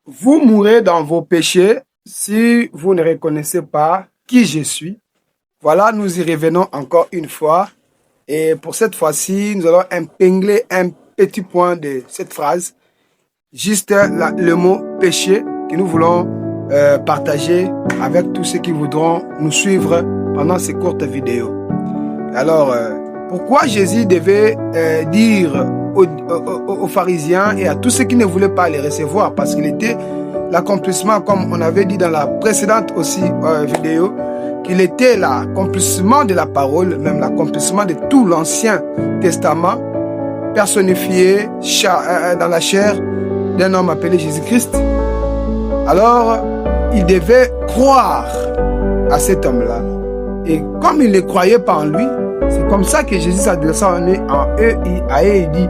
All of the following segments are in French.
Vous mourrez dans vos péchés si vous ne reconnaissez pas qui je suis. Voilà, nous y revenons encore une fois. Et pour cette fois-ci, nous allons épingler un petit point de cette phrase. Juste le mot péché que nous voulons partager avec tous ceux qui voudront nous suivre pendant ces courtes vidéos. Alors, pourquoi Jésus devait dire aux pharisiens et à tous ceux qui ne voulaient pas les recevoir, parce qu'il était l'accomplissement, comme on avait dit dans la précédente aussi vidéo, qu'il était l'accomplissement de la parole, même l'accomplissement de tout l'Ancien Testament, personnifié dans la chair d'un homme appelé Jésus-Christ. Alors, il devait croire à cet homme-là. Et comme il ne croyait pas en lui, c'est comme ça que Jésus s'adressa à eux et dit,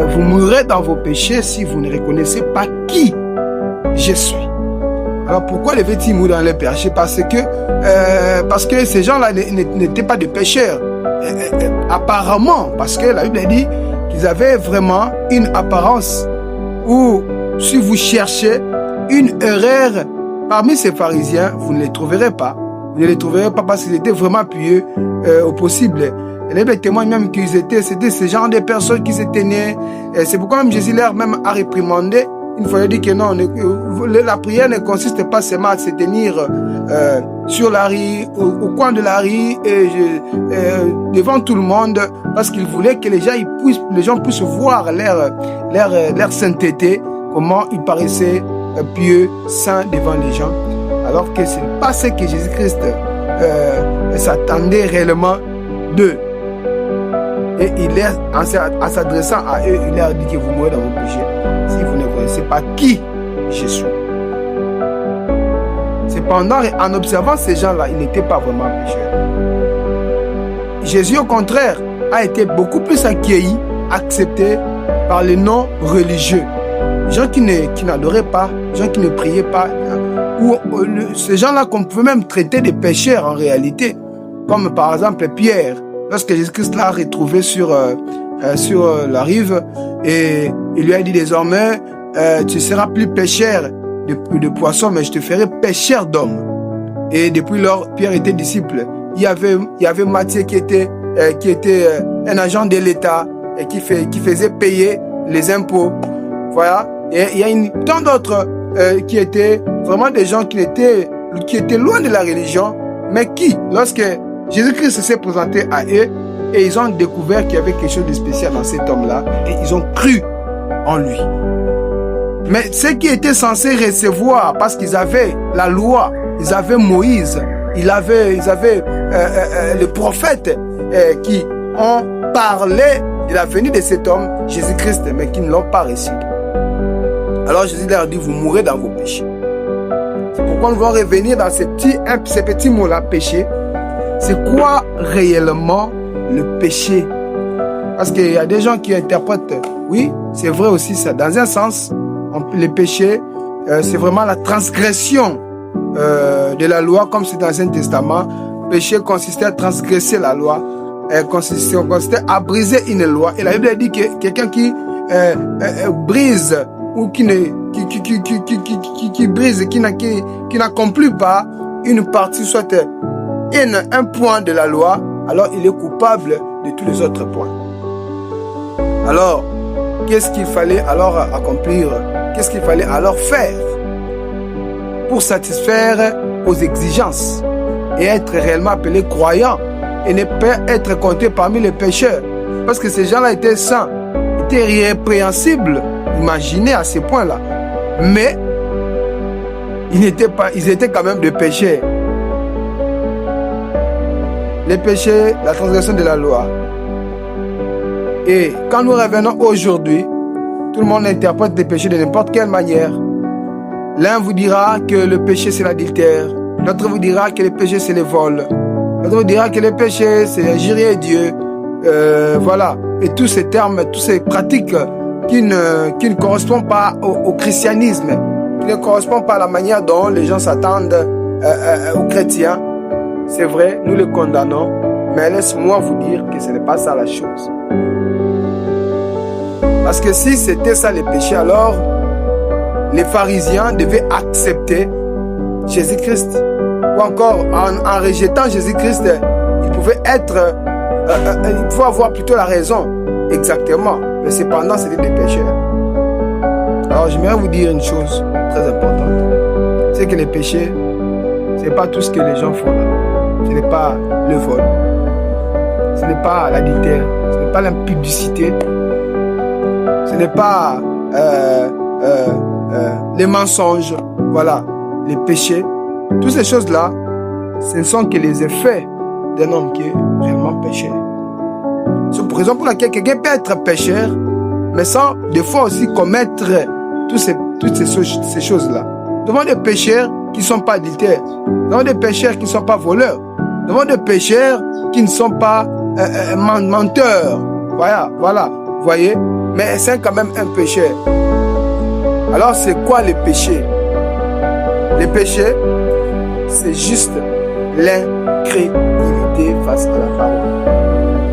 vous mourrez dans vos péchés si vous ne reconnaissez pas qui je suis. Alors pourquoi devaient-ils mourir dans les péchés? Parce que ces gens-là n'étaient pas des pécheurs. Apparemment, parce que la Bible dit qu'ils avaient vraiment une apparence où si vous cherchez une erreur parmi ces pharisiens, vous ne les trouverez pas. Vous ne les trouverez pas parce qu'ils étaient vraiment pieux au possible. Et les témoignent même c'était ce genre de personnes qui se tenaient. C'est pourquoi même Jésus leur même a réprimandé. Il fallait dire que non, la prière ne consiste pas seulement à se tenir sur la rue, au coin de la rue, devant tout le monde, parce qu'il voulait que les gens puissent voir leur sainteté, comment ils paraissaient pieux, saints devant les gens. Alors que ce n'est pas ce que Jésus-Christ s'attendait réellement d'eux. Et en s'adressant à eux, il leur dit que vous mourrez dans vos péchés si vous ne connaissez pas qui je suis. Cependant, en observant ces gens-là, ils n'étaient pas vraiment pécheurs. Jésus, au contraire, a été beaucoup plus accueilli, accepté par les non-religieux. Les gens qui n'adoraient pas, les gens qui ne priaient pas, ou ces gens-là qu'on pouvait même traiter de pécheurs en réalité, comme par exemple Pierre. Lorsque Jésus-Christ l'a retrouvé sur la rive, et il lui a dit désormais, tu seras plus pêcheur de poissons, mais je te ferai pêcheur d'hommes. Et depuis lors, Pierre était disciple. Il y avait Matthieu qui était un agent de l'État et qui faisait payer les impôts. Voilà. Et il y a tant d'autres qui étaient vraiment des gens qui étaient loin de la religion, mais qui, lorsque Jésus-Christ s'est présenté à eux et ils ont découvert qu'il y avait quelque chose de spécial dans cet homme-là et ils ont cru en lui. Mais ceux qui étaient censés recevoir, parce qu'ils avaient la loi, ils avaient Moïse, ils avaient les prophètes qui ont parlé de la venue de cet homme, Jésus-Christ, mais qui ne l'ont pas reçu. Alors Jésus leur dit, vous mourrez dans vos péchés. C'est pourquoi nous allons revenir dans ces petits mots-là, péché. C'est quoi réellement le péché? Parce qu'il y a des gens qui interprètent, oui, c'est vrai aussi ça. Dans un sens, le péché, c'est vraiment la transgression de la loi, comme c'est dans l'Ancien Testament. Péché consistait à transgresser la loi, consistait à briser une loi. Et la Bible dit que quelqu'un qui brise ou qui brise, qui n'accomplit pas une partie, soit un point de la loi, alors il est coupable de tous les autres points. Alors, qu'est-ce qu'il fallait alors accomplir? Qu'est-ce qu'il fallait alors faire pour satisfaire aux exigences et être réellement appelé croyant et ne pas être compté parmi les pécheurs? Parce que ces gens-là étaient saints, étaient irrépréhensibles, imaginez à ce point-là. Mais ils étaient quand même des pécheurs. Les péchés, la transgression de la loi. Et quand nous revenons aujourd'hui, tout le monde interprète les péchés de n'importe quelle manière. L'un vous dira que le péché c'est l'adultère, l'autre vous dira que le péché c'est le vol, l'autre vous dira que le péché c'est injurier Dieu. Voilà. Et tous ces termes, toutes ces pratiques qui ne correspondent pas au christianisme, qui ne correspondent pas à la manière dont les gens s'attendent aux chrétiens. C'est vrai, nous les condamnons, mais laisse-moi vous dire que ce n'est pas ça la chose. Parce que si c'était ça le péché, alors les pharisiens devaient accepter Jésus-Christ. Ou encore, en rejetant Jésus-Christ, ils pouvaient avoir plutôt la raison. Exactement. Mais cependant, c'était des pécheurs. Alors, j'aimerais vous dire une chose très importante. C'est que les péchés, ce n'est pas tout ce que les gens font là. Ce n'est pas le vol. Ce n'est pas l'adultère. Ce n'est pas l'impudicité. Ce n'est pas les mensonges. Voilà, les péchés. Toutes ces choses-là, ce ne sont que les effets d'un homme qui est réellement pécheur. C'est pour raison pour laquelle quelqu'un peut être pécheur, mais sans des fois aussi commettre toutes ces choses-là. Nous avons des pécheurs qui ne sont pas adultères. Nous avons des pécheurs qui ne sont pas voleurs. Nous avons des pécheurs qui ne sont pas menteurs. Voilà, vous voyez. Mais c'est quand même un pécheur. Alors c'est quoi les péchés? Les péchés, c'est juste l'incrédulité face à la parole.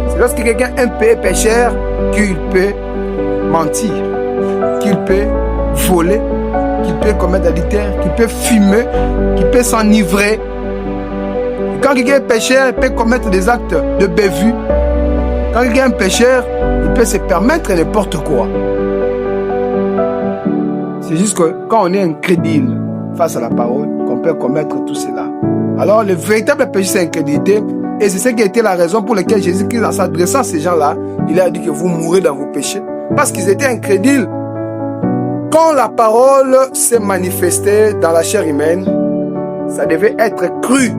C'est lorsque quelqu'un est un pécheur qu'il peut mentir, qu'il peut voler, qu'il peut commettre l'adultère, qu'il peut fumer, qu'il peut s'enivrer. Quand quelqu'un est pécheur, il peut commettre des actes de bévue. Quand quelqu'un est pécheur, il peut se permettre n'importe quoi. C'est juste que quand on est incrédule face à la parole, qu'on peut commettre tout cela. Alors le véritable péché, c'est l'incrédulité. Et c'est ce qui a été la raison pour laquelle Jésus-Christ, en s'adressant à ces gens-là, il a dit que vous mourrez dans vos péchés. Parce qu'ils étaient incrédules. Quand la parole s'est manifestée dans la chair humaine, ça devait être cru.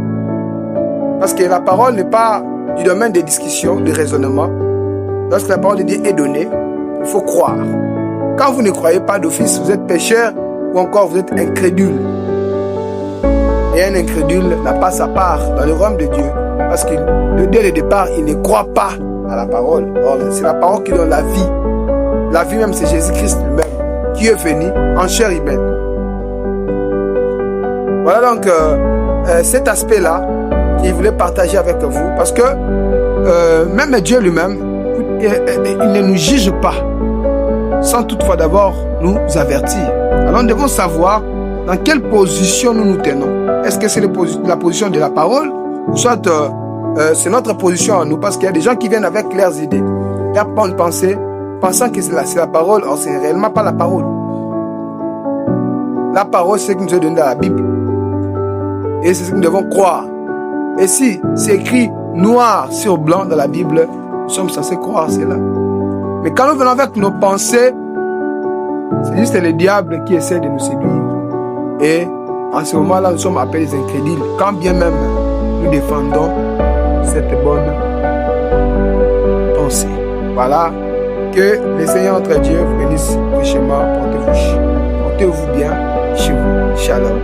Parce que la parole n'est pas du domaine des discussions, des raisonnements. Lorsque la parole de Dieu est donnée, il faut croire. Quand vous ne croyez pas d'office, vous êtes pécheur ou encore vous êtes incrédule. Et un incrédule n'a pas sa part dans le royaume de Dieu. Parce que dès le départ, il ne croit pas à la parole. Or, c'est la parole qui donne la vie. La vie même, c'est Jésus-Christ lui-même qui est venu en chair humaine. Voilà donc cet aspect-là qu'il voulait partager avec vous. Parce que même Dieu lui-même, il ne nous juge pas sans toutefois d'abord nous avertir. Alors nous devons savoir dans quelle position nous nous tenons. Est-ce que c'est la position de la parole ou soit c'est notre position à nous? Parce qu'il y a des gens qui viennent avec leurs idées. Il y a pas une pensée pensant que c'est la parole, or c'est réellement pas la parole. La parole, c'est ce qui nous est donné dans la Bible. Et c'est ce que nous devons croire. Et si c'est écrit noir sur blanc dans la Bible, nous sommes censés croire cela. Mais quand nous venons avec nos pensées, c'est juste le diable qui essaie de nous séduire. Et en ce moment-là, nous sommes appelés les incrédules. Quand bien même nous défendons cette bonne pensée. Voilà. Que le Seigneur notre Dieu vous bénisse richement. Portez-vous bien chez vous. Shalom.